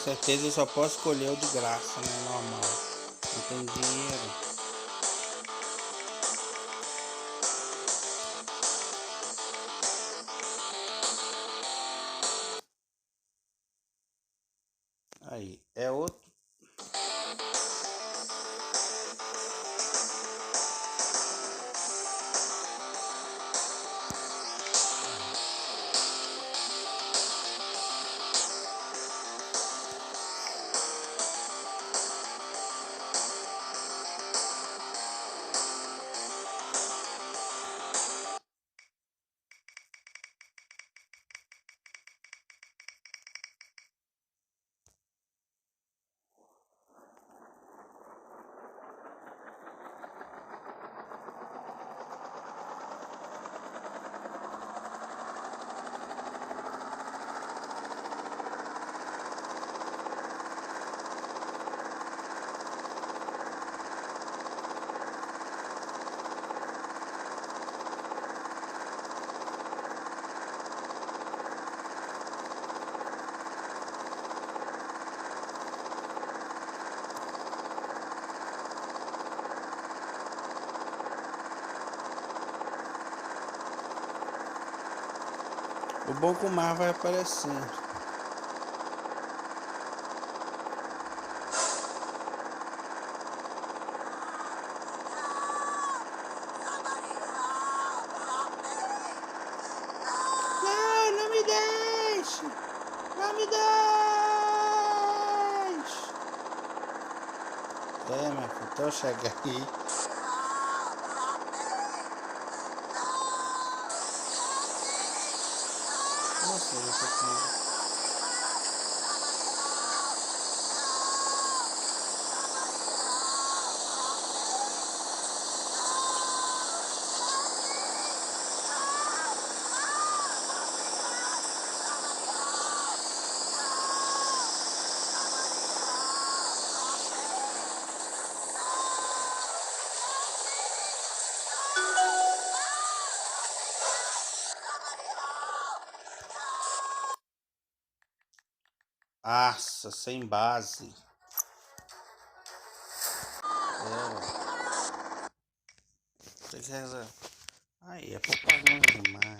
certeza eu só posso escolher o de graça, né? Normal. Não tem dinheiro. Aí, é outro. O bom que o mar vai aparecendo. Não, não me deixe! Não me deixe! É, minha filha, então chega aí. Nossa, eu tô com... Nossa, sem base. Você quer... Aí, é propaganda demais.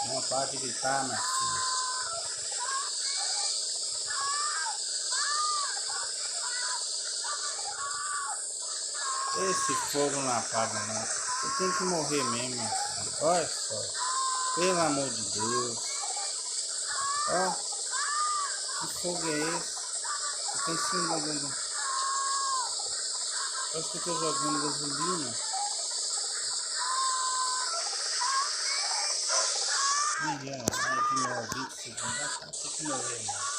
Não pode gritar, minha filha. Esse fogo não apaga, não. Você tem que morrer mesmo, minha filha. Olha só. Pelo amor de Deus. Ó. Que fogo é esse? Você tem cima. Parece que eu tô jogando gasolina. Ai, de novo, 20 segundos. Tem que morrer, mano.